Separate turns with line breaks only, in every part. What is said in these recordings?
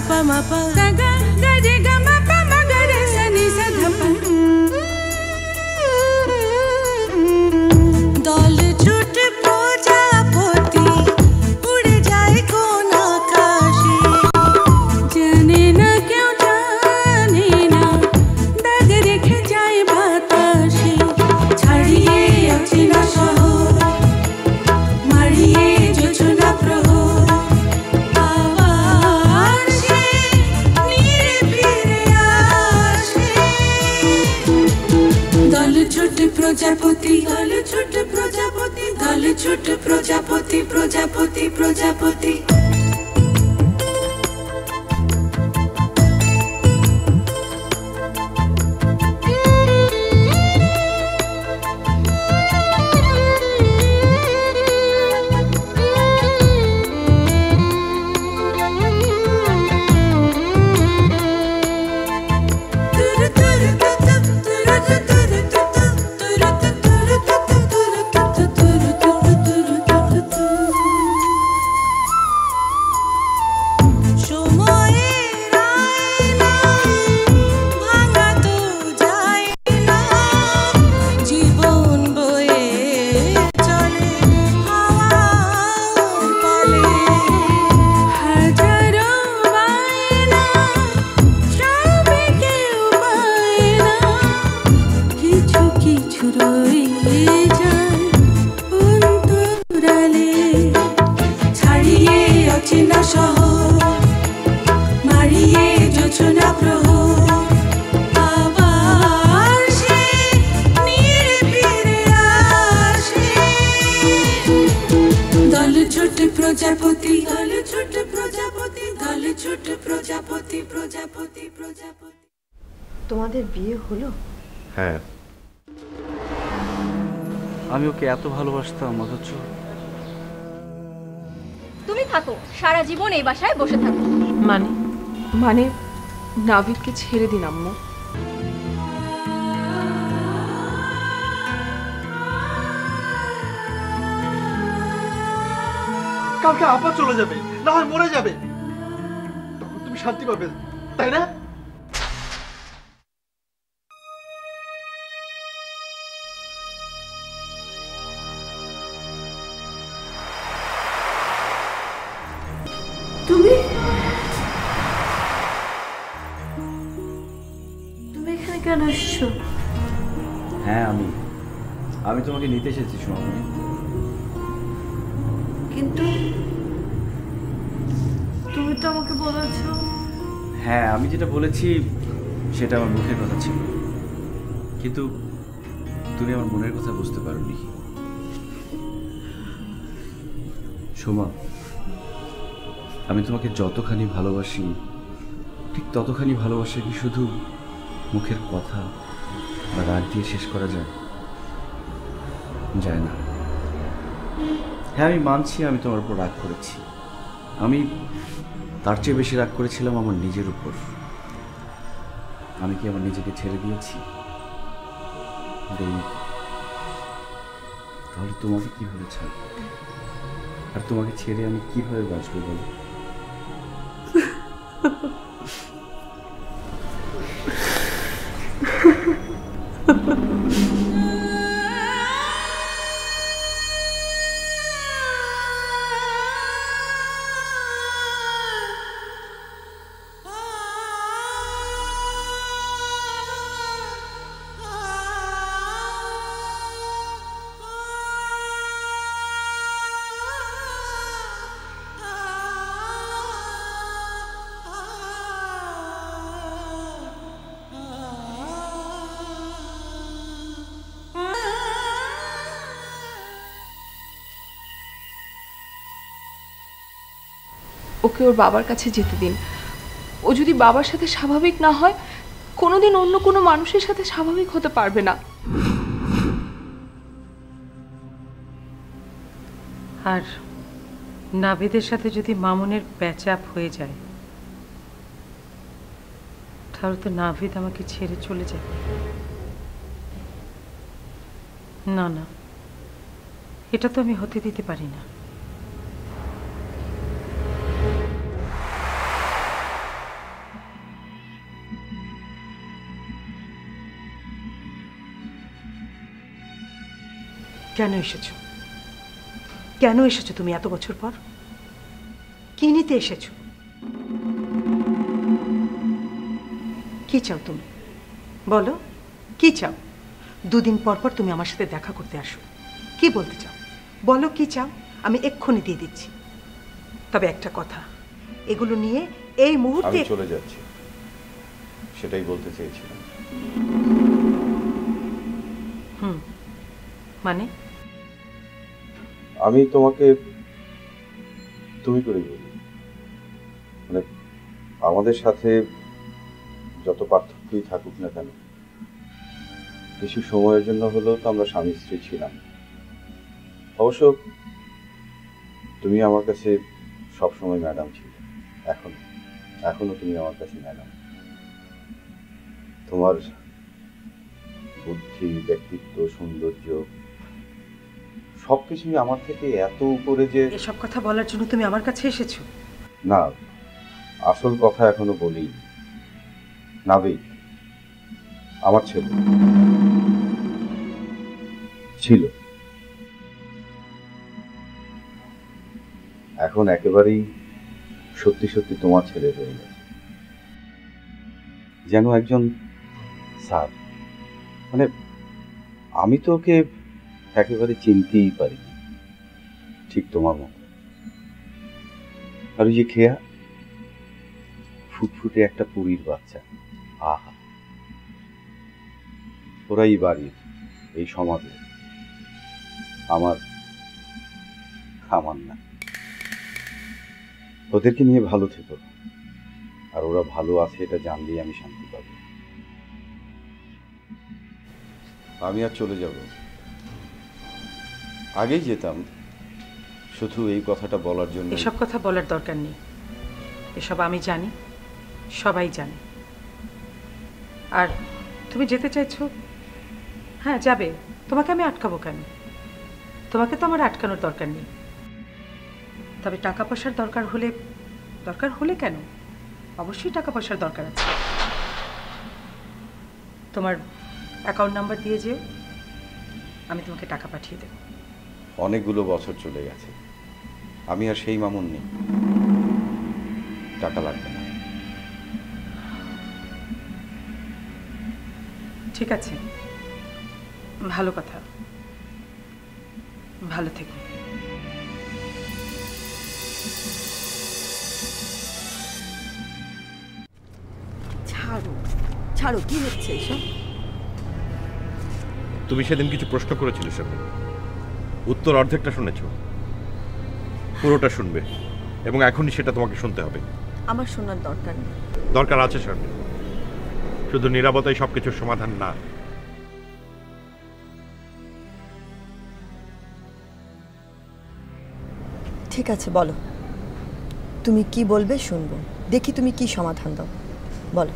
pa ma pa ga ga ga re ga ma pa ma ga re sa ni sa dha pa dol chhut প্রজাপতি উড়ে যায় কোন আকাশে জানে না কেউ জানে না দাগ রেখে যায় বাতাসে ছাড়িয়ে অচেনা শহর মারিয়ে যোছনা প্রহর আবার সে নিরে ফিরে আসে দল ছোট প্রজাপতি দল ছোট প্রজাপতি দল ছোট প্রজাপতি প্রজাপতি প্রজাপতি প্রজাপতি দল ছোট প্রজাপতি দল ছোট প্রজাপতি প্রজাপতি প্রজাপতি
তোমাদের বিয়ে হলো?
হ্যাঁ, আমি ওকে এত ভালোবাসতাম অথচ
তুমি থাকো সারা জীবন এই বাসায় বসে থাকো।
মানে নাভিদকে ছেড়ে দিন আম্মু।
কালকে আপা চলে যাবে, না হয় মরে যাবে, তখন তুমি শান্তি পাবে, তাই না?
তুমি এখানে কেন এসেছো?
হ্যাঁ, আমি তোমাকে নিতে এসেছি সোনামণি।
কিন্তু তুমি তো আমাকে বলেছো।
হ্যাঁ, আমি যেটা বলেছি সেটা আমার মুখের কথা ছিল, কিন্তু তুমি আমার মনের কথা বুঝতে পারোনি। সোমা, আমি তোমাকে যতখানি ভালোবাসি ঠিক ততখানি ভালোবাসা কি শুধু মুখের কথা বা রাগ দিয়ে শেষ করা যায় না। হ্যাঁ, আমি মানছি আমি তোমার উপর রাগ করেছি। আমি তার চেয়ে বেশি রাগ করেছিলাম আমার নিজের উপর। আমি কি আমার নিজেকে ছেড়ে দিয়েছি? তাহলে তোমাকে কিভাবে ছাড়ব? আর তোমাকে ছেড়ে আমি কিভাবে বাঁচবো বলো?
ওকে ওর বাবার কাছে যেতে দিন। ও যদি বাবার সাথে স্বাভাবিক না হয় কোনোদিন অন্য কোনো মানুষের সাথে স্বাভাবিক হতে পারবে না।
আর নাভিদের সাথে যদি মামুনের প্যাচআপ হয়ে যায় তাহলে তো নাভিদ আমাকে ছেড়ে চলে যাবে। না না, এটা তো আমি হতে দিতে পারি না। কেন এসেছো? কেন এসেছো তুমি এত বছর পর? কি নিতে এসেছো? কি চাও তুমি? বলো, কি চাও? দুদিন পর পর তুমি আমার সাথে দেখা করতে আসো। কি বলতে চাও? বলো কি চাও, আমি এক্ষুনি দিয়ে দিচ্ছি। তবে একটা কথা, এগুলো নিয়ে এই মুহূর্তে
আমি চলে যাচ্ছি, সেটাই বলতে চেয়েছিলাম।
মানে?
আমি তোমাকে তুমি করে বলি, মানে আমাদের সাথে যত পার্থক্যই থাকুক না কেন, কিছু সময়ের জন্য হলেও তো আমরা স্বামী স্ত্রী ছিলাম। অবশ্য তুমি আমার কাছে সবসময় ম্যাডাম ছিলে, এখনো তুমি আমার কাছে ম্যাডাম। তোমার বুদ্ধি, ব্যক্তিত্ব, সৌন্দর্য সবকিছুই আমার থেকে এত উপরে যে
এসব কথা বলার জন্য তুমি আমার কাছে এসেছো?
না, আসল কথা এখনো বলি। নাবিক আমার ছেলে ছিল, এখন একেবারেই সত্যি সত্যি তোমার ছেলে হয়ে গেছে, যেন একজন স্যার। মানে আমি তো ওকে একেবারে চিনতেই পারি, ঠিক তোমার মতো। আর ওই যে খেয়া, ফুটফুটে একটা পুরীর বাচ্চা, আহা! ওরা এই বাড়ির, এই সমাজে আমার না। ওদেরকে নিয়ে ভালো থেকো, আর ওরা ভালো আছে এটা জানলেই আমি শান্তি পাবো। আমি আর চলে যাব, আগেই যেতাম, শুধু এই কথাটা বলার জন্য।
এসব কথা বলার দরকার নেই, এসব আমি জানি, সবাই জানে। আর তুমি যেতে চাইছো, হ্যাঁ যাবে, তোমাকে আমি আটকাবো কেন? তোমাকে তো আমার আটকানোর দরকার নেই। তবে টাকা পয়সার দরকার হলে কেন? অবশ্যই টাকা পয়সার দরকার আছে। তোমার অ্যাকাউন্ট নাম্বার দিয়ে যেও, আমি তোমাকে টাকা পাঠিয়ে দেব।
অনেকগুলো বছর চলে গেছে, আমি আর সেই মামুন নেই, টাকা লাগবে না।
ঠিক আছে, ভালো কথা, ভালো থেকো।
ছাড়ো, কি হচ্ছে এসব?
তুমি সেদিন কিছু প্রশ্ন করেছিলে, সেদিন উত্তর অর্ধেকটা শুনেছ, পুরোটা শুনবে, এবং এখনই সেটা তোমাকে শুনতে হবে।
আমার শোনার দরকার নেই।
দরকার আছে শারমিন, শুধু নীরবতাই সবকিছুর সমাধান না।
ঠিক আছে, বলো, তুমি কি বলবে শুনবো। দেখি তুমি কি সমাধান দাও, বলো।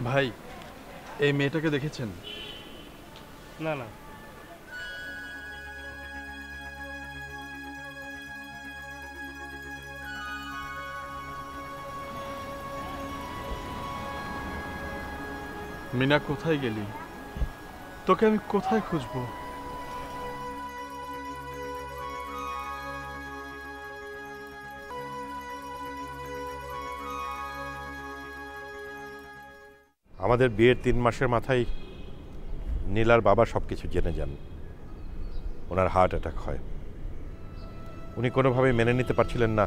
ভাই, এই মেয়েটাকে দেখেছেন?
না না,
মিনা কোথায় গেলি? তোকে আমি কোথায় খুঁজবো?
আমাদের বিয়ের 3 মাসের মাথায় নীলার বাবা সবকিছু জেনে যান। ওনার হার্ট অ্যাটাক হয়। উনি কোনোভাবেই মেনে নিতে পারছিলেন না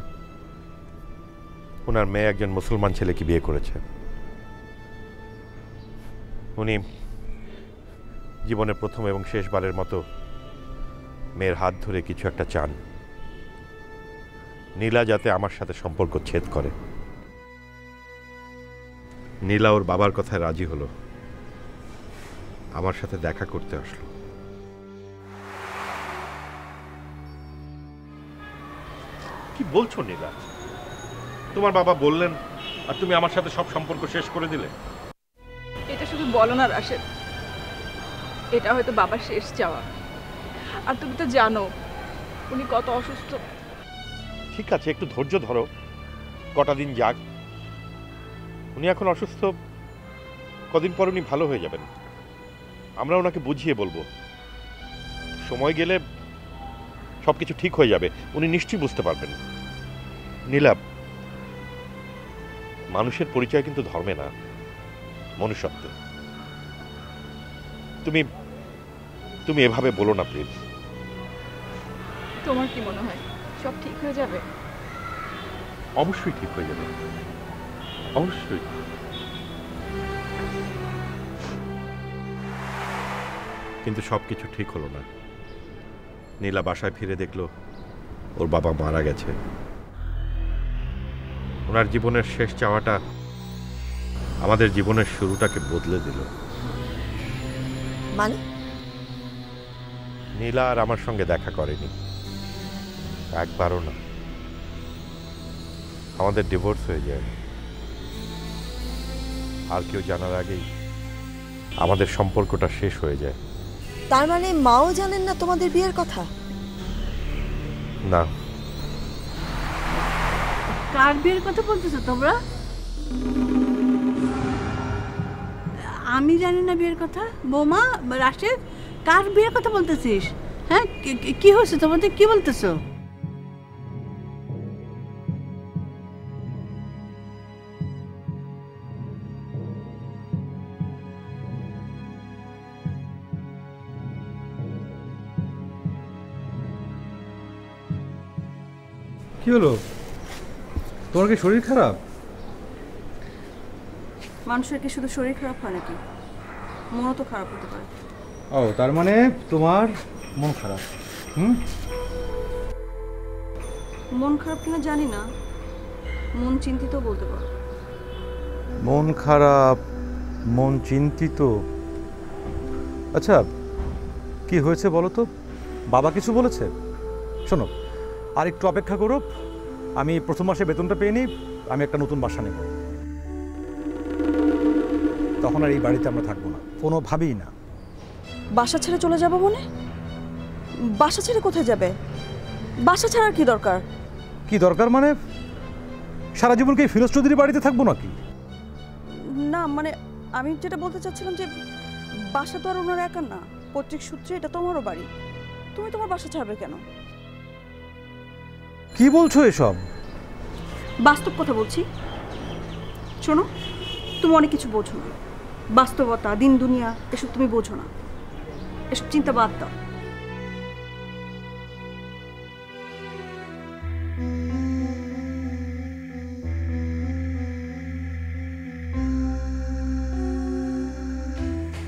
ওনার মেয়ে একজন মুসলমান ছেলেকে বিয়ে করেছে। উনি জীবনের প্রথম এবং শেষবারের মতো মেয়ের হাত ধরে কিছু একটা চান, নীলা যাতে আমার সাথে সম্পর্ক ছেদ করে। নীলা ওর বাবার কথায় রাজি হলো, আমার সাথে দেখা করতে আসলো। বলছো নীলা? তোমার বাবা বললেন আর তুমি আমার সাথে সব সম্পর্ক শেষ করে দিলে?
এটা শুধু বলো না রাশেদ, এটা হয়তো বাবার শেষ চাওয়া। আর তুমি তো জানো উনি কত অসুস্থ।
ঠিক আছে, একটু ধৈর্য ধরো, কটা দিন যাক। উনি এখন অসুস্থ, কদিন পর উনি ভালো হয়ে যাবেন। আমরা ওনাকে বুঝিয়ে বলবো, সময় গেলে সবকিছু ঠিক হয়ে যাবে, উনি নিশ্চয়ই বুঝতে পারবেন। নীলা, মানুষের পরিচয় কিন্তু ধর্মে না, মনুষ্যত্বে। তুমি তুমি এভাবে বলো না প্লিজ।
তোমার কি মনে হয় সব ঠিক হয়ে যাবে?
অবশ্যই ঠিক হয়ে যাবে, অবশ্যই। কিন্তু সবকিছু ঠিক হলো না। নীলা বাসায় ফিরে দেখলো ওর বাবা মারা গেছে। ওনার জীবনের শেষ চাওয়াটা আমাদের জীবনের শুরুটাকে বদলে দিল।
মানে?
নীলা আর আমার সঙ্গে দেখা করেনি, একবারও না। আমাদের ডিভোর্স হয়ে যায়। আর কেউ জানার আগেই আমাদের সম্পর্কটা শেষ হয়ে যায়।
তার মানে মাও জানেন না তোমাদের বিয়ের কথা?
না।
কার বিয়ের কথা বলতেছো তোমরা? আমি জানি না বিয়ের কথা। বৌমা, রাশেদ, কার বিয়ের কথা বলতেছিস? হ্যাঁ, কি হয়েছে তোমাদের? কি বলতেছো?
কি হলো? তোমার কি শরীর খারাপ?
মানুষের কি শুধু শরীর খারাপ হয় নাকি? মনও তো খারাপ হতে পারে।
ও, তার মানে তোমার মন খারাপ?
মন খারাপ কিনা জানি না, মন চিন্তিত বলতে পারো।
মন খারাপ, মন চিন্তিত। আচ্ছা, কি হয়েছে বলো তো? বাবা কিছু বলেছে? শোনো, আর একটু অপেক্ষা করো। আমি প্রথম মাসে বেতনটা পেয়ে নিই, আমি একটা নতুন বাসা নেব। তখন আর এই বাড়িতে আমরা থাকবো না, কোনোভাবেই না।
বাসা ছেড়ে চলে যাবো মানে? বাসা ছেড়ে কোথায় যাবে? বাসা ছাড়ার কি দরকার?
কি দরকার মানে? সারা জীবন কি ফিরোজ চৌধুরী বাড়িতে থাকবো নাকি?
না, মানে আমি যেটা বলতে চাচ্ছিলাম যে বাসা তো আর ওনার একার না, পৈতৃক সূত্রে এটা তোমারও বাড়ি। তুমি তোমার বাসা ছাড়বে কেন?
কি বলছো এসব?
বাস্তব কথা বলছি। শোনো, তুমি অনেক কিছু বোঝো না। বাস্তবতা, দিন দুনিয়া, এসব তুমি বোঝো না। এসব চিন্তা বাদ দাও।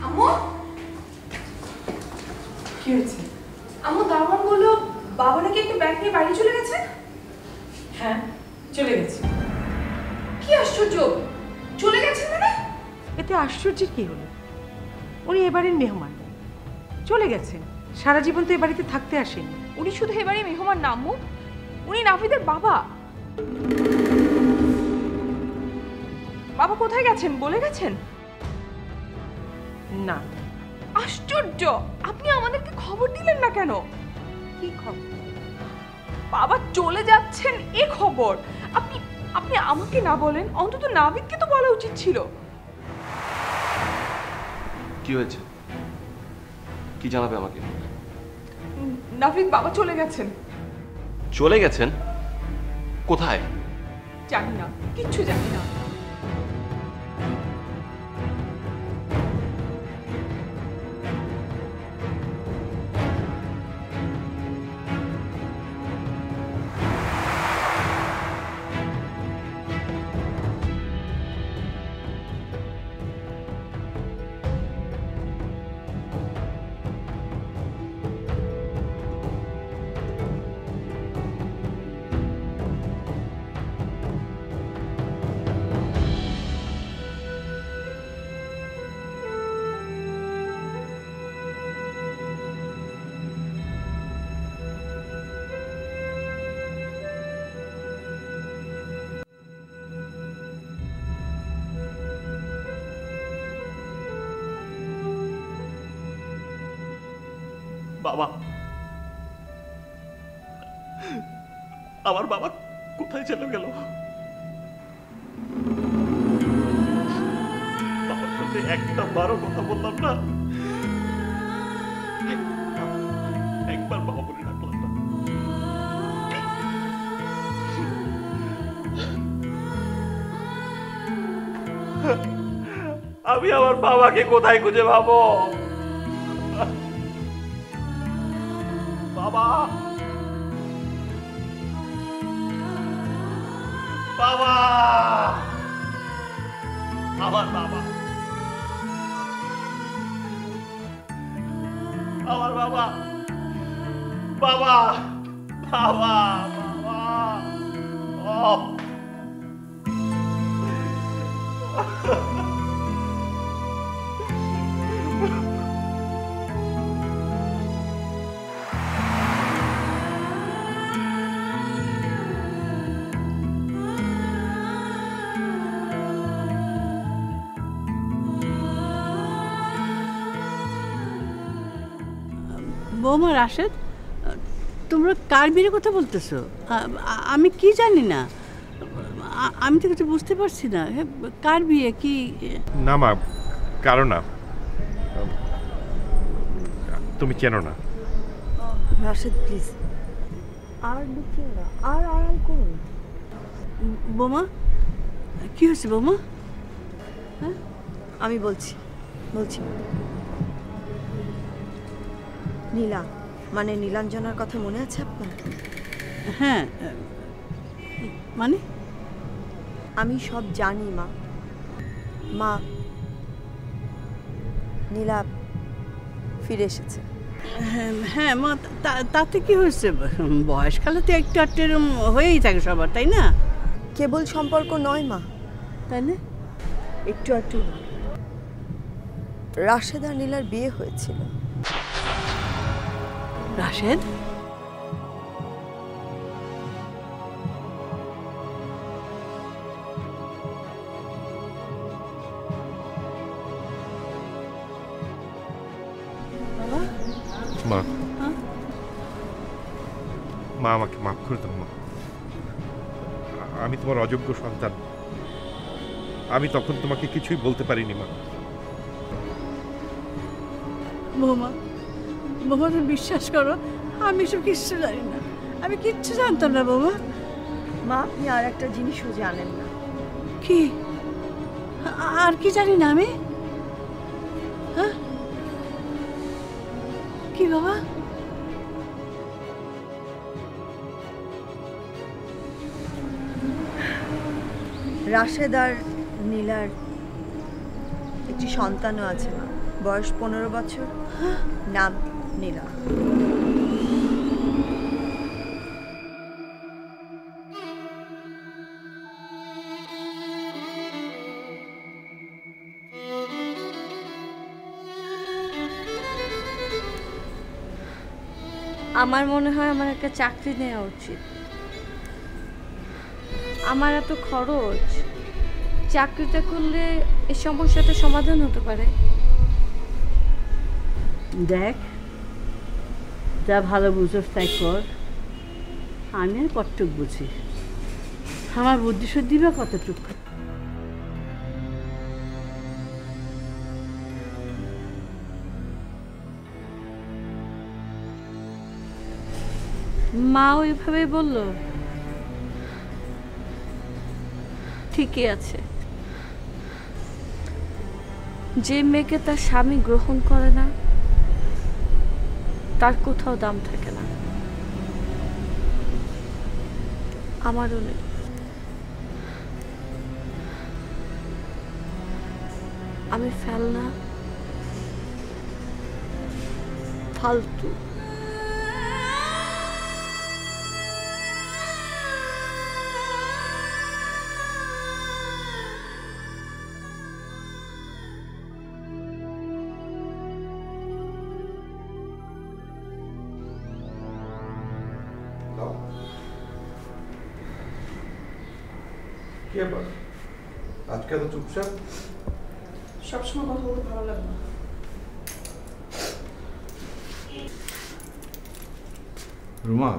আম্মু,
কি হয়েছে?
আম্মু, দারোয়ান বললো বাবা নাকি একটা ব্যাগ নিয়ে বাড়ি চলে গেছে।
হ্যাঁ, চলে গেছে।
কি আশ্চর্য! চলে গেছে মানে?
এতে আশ্চর্যের কি হলো? উনি এবারের মেহমান, চলে গেছেন। সারা জীবন তো এ বাড়িতে থাকতে আসেনি।
উনি শুধু এবারে মেহমান না আম্মু, উনি নাফিদের বাবা। বাবা কোথায় গেছেন বলে গেছেন?
না।
আশ্চর্য! আপনি আমাদেরকে খবর দিলেন না কেন?
কি খবর?
বাবা চলে যাচ্ছেন এ খবর আপনি আপনি আমাকে না বলেন, অন্তত নাবিদকে তো বলা উচিত ছিল।
কি হয়েছে? কি জানাবে আমাকে?
নাফিদ বাবা চলে গেছেন।
চলে গেছেন? কোথায়?
জানি না, কিচ্ছু জানি না।
বাবা, আমার বাবা কোথায় চলে গেল? বাবার সাথে একটা বারও কথা বললাম না, একবার বাবা বলে ডাকলাম না। আমি আমার বাবাকে কোথায় খুঁজে পাবো? বাবা, বাবা, আমার বাবা, আমার বাবা, বাবা, বাবা, বাবা, ও
বৌমা রাশেদ, তোমরা কার বিয়ের কথা বলতেছো? আমি কি জানি না, আমি তো কিছু বুঝতে পারছি না। কার বিয়ে? কি
না মা, কারো না, তুমি চেনো না।
রাশেদ প্লিজ, আর লুকিও না, আর আড়াল করুন।
বৌমা কি হয়েছে বৌমা?
হ্যাঁ আমি বলছি। নীলা মানে নীলাঞ্জনার কথা মনে আছে আপনার?
হ্যাঁ মানে
আমি সব জানি মা। মা, নীলা ফিরে এসেছে।
হ্যাঁ মা, তাতে কি হয়েছে? বয়সকালে তো একটু আটটু হয়েই থাকে সবার, তাই না?
কেবল সম্পর্ক নয় মা,
তাই না?
একটু আটটু। রাশেদ আর নীলার বিয়ে হয়েছিল।
রাশেদ?
মা, মা আমাকে মাফ করে দাও মা। আমি তোমার অযোগ্য সন্তান, আমি তখন তোমাকে কিছুই বলতে পারিনি মা।
বৌমা, বৌমা তুমি বিশ্বাস করো, আমি সব কিচ্ছু জানি না, আমি কিচ্ছু জানতাম না বৌমা।
মা, আপনি আর একটা জিনিসও জানেন না।
কি? আর কি জানি না আমি? হ্যাঁ কি বাবা?
রাশেদ আর নীলার একটি সন্তানও আছে মা, বয়স 15 বছর, নাম নীলা।
আমার মনে হয় আমার একটা চাকরি নেওয়া উচিত। আমার এত খরচ, চাকরিটা করলে এই সমস্যাটা সমাধান হতে পারে।
দেখ, যা ভালো বুঝোস তাই কর, আমি আর কতটুক বুঝি, আমার বুদ্ধি শুদ্ধি বা কতটুক।
মা ওইভাবে বলল, ঠিকই আছে। যে মেয়েকে তার স্বামী গ্রহণ করে না, তার কোথাও দাম থাকে না। আমারও নেই। আমি ফেলনা, ফালতু।
কি ব্যাপার আজকে এত চুপচাপ?
সবসময় কথা বলতে ভালো লাগে না।
রুমা,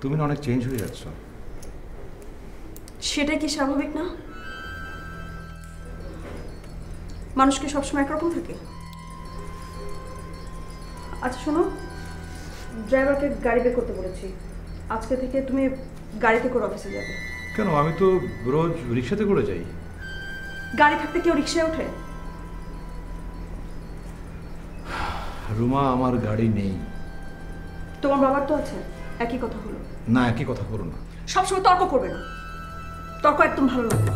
তুমি না অনেক চেঞ্জ হয়ে যাচ্ছ।
সেটাই কি স্বাভাবিক না? মানুষ কি সবসময় একরকম থাকে? আচ্ছা শোনো, ড্রাইভারকে গাড়ি বের করতে বলেছি। আজকে থেকে তুমি গাড়িতে করে অফিসে যাবে।
কেন? আমি তো রোজ রিক্সাতে করে যাই।
গাড়ি থাকতে কেউ রিক্সায় ওঠে?
রুমা, আমার গাড়ি নেই।
তোমার বাবার তো আছে, একই কথা হলো।
না, একই কথা বলো না।
সবসময় তর্ক করবে না, তর্ক একদম ভালো লাগে না।